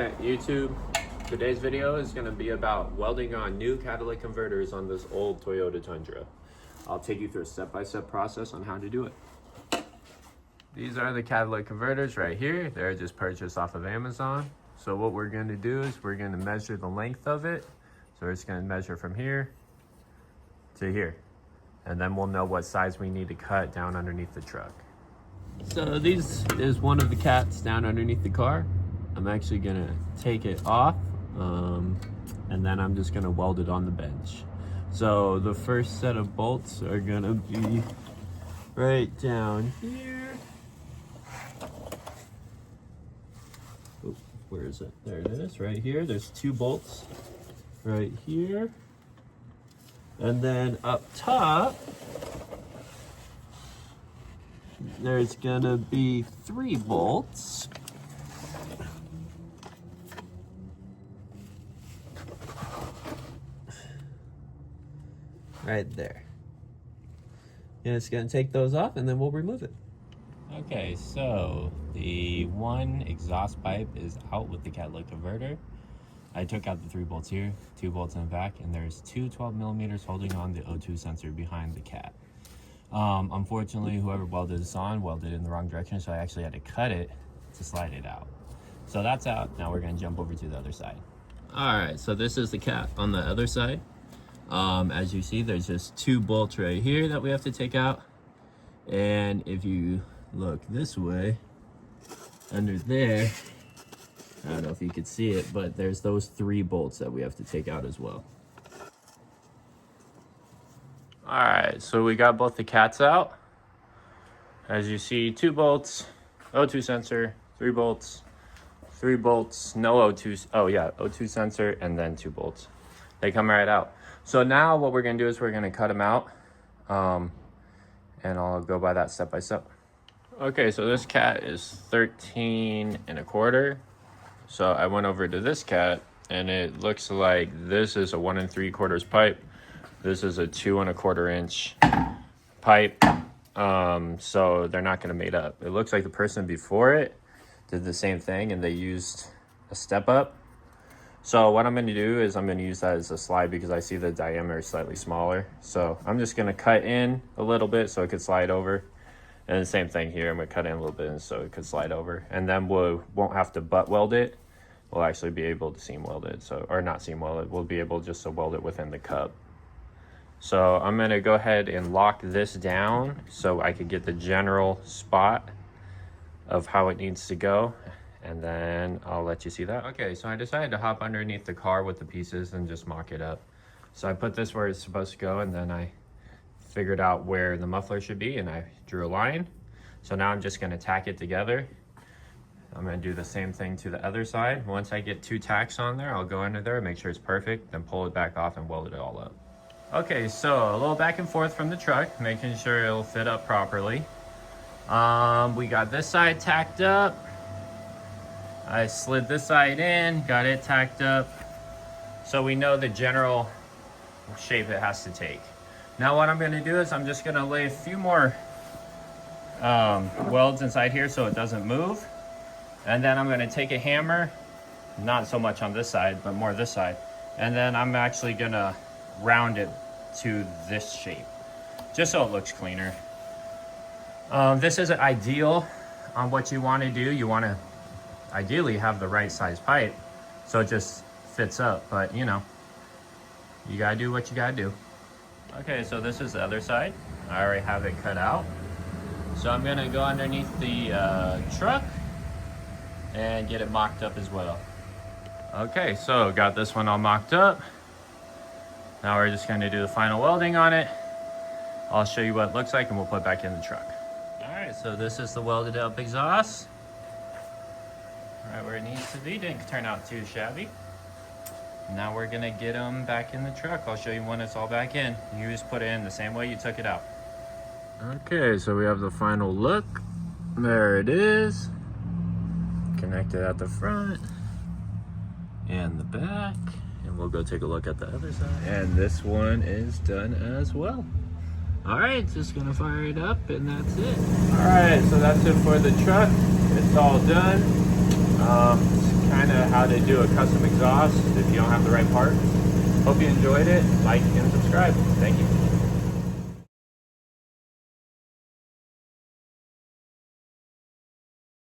Alright, YouTube, today's video is going to be about welding on new catalytic converters on this old Toyota Tundra. I'll take you through a step-by-step process on how to do it. These are the catalytic converters right here. They're just purchased off of Amazon. So what we're going to do is we're going to measure the length of it. So we're just going to measure from here to here. And then we'll know what size we need to cut down underneath the truck. So this is one of the cats down underneath the car. I'm actually gonna take it off and then I'm just gonna weld it on the bench. So the first set of bolts are gonna be right down here. Oh, where is it? There it is, right here. There's two bolts right here. And then up top, there's gonna be 3 bolts. Right there. And it's gonna take those off and then we'll remove it. Okay, so the one exhaust pipe is out with the catalytic converter. I took out the 3 bolts here, 2 bolts in the back, and there's 2 12mm holding on the O2 sensor behind the cat. Unfortunately, whoever welded this on welded it in the wrong direction, so I actually had to cut it to slide it out. So that's out. Now we're gonna jump over to the other side. All right, so this is the cat on the other side. As you see, there's just 2 bolts right here that we have to take out. And if you look this way, under there, I don't know if you could see it, but there's those 3 bolts that we have to take out as well. All right, so we got both the cats out. As you see, 2 bolts, O2 sensor, 3 bolts, 3 bolts, no O2, oh yeah, O2 sensor, and then 2 bolts. They come right out. So now what we're gonna do is we're gonna cut them out, and I'll go by that step by step. Okay, so this cat is 13 1/4. So I went over to this cat and it looks like this is a 1 3/4 pipe. This is a 2 1/4 inch pipe. So they're not gonna mate up. It looks like the person before it did the same thing and they used a step up. So what I'm going to do is I'm going to use that as a slide because I see the diameter is slightly smaller. So I'm just going to cut in a little bit so it could slide over. And the same thing here, I'm going to cut in a little bit so it could slide over. And then we won't have to butt weld it. We'll actually be able to seam weld it. So, or not seam weld it, we'll be able just to weld it within the cup. So I'm going to go ahead and lock this down so I could get the general spot of how it needs to go. And then I'll let you see that. Okay, so I decided to hop underneath the car with the pieces and just mock it up. So I put this where it's supposed to go and then I figured out where the muffler should be and I drew a line. So now I'm just gonna tack it together. I'm gonna do the same thing to the other side. Once I get 2 tacks on there, I'll go under there, make sure it's perfect, then pull it back off and weld it all up. Okay, so a little back and forth from the truck, making sure it'll fit up properly. We got this side tacked up. I slid this side in, got it tacked up, so we know the general shape it has to take. Now what I'm gonna do is I'm just gonna lay a few more welds inside here so it doesn't move. And then I'm gonna take a hammer, not so much on this side, but more this side. And then I'm actually gonna round it to this shape, just so it looks cleaner. This isn't ideal on what you wanna do. You wanna ideally have the right size pipe so it just fits up, but you know, you gotta do what you gotta do. Okay, so this is the other side. I already have it cut out. So I'm gonna go underneath the truck and get it mocked up as well. Okay, so got this one all mocked up. Now we're just gonna do the final welding on it. I'll show you what it looks like and we'll put it back in the truck. All right, so this is the welded up exhaust. Right where it needs to be, didn't turn out too shabby. Now we're gonna get them back in the truck. I'll show you when it's all back in. You just put it in the same way you took it out. Okay, so we have the final look. There it is. Connected at the front and the back. And we'll go take a look at the other side. And this one is done as well. All right, just gonna fire it up and that's it. All right, so that's it for the truck. It's all done. It's kind kind of how to do a custom exhaust if you don't have the right part. Hope you enjoyed it. Like and subscribe. Thank you.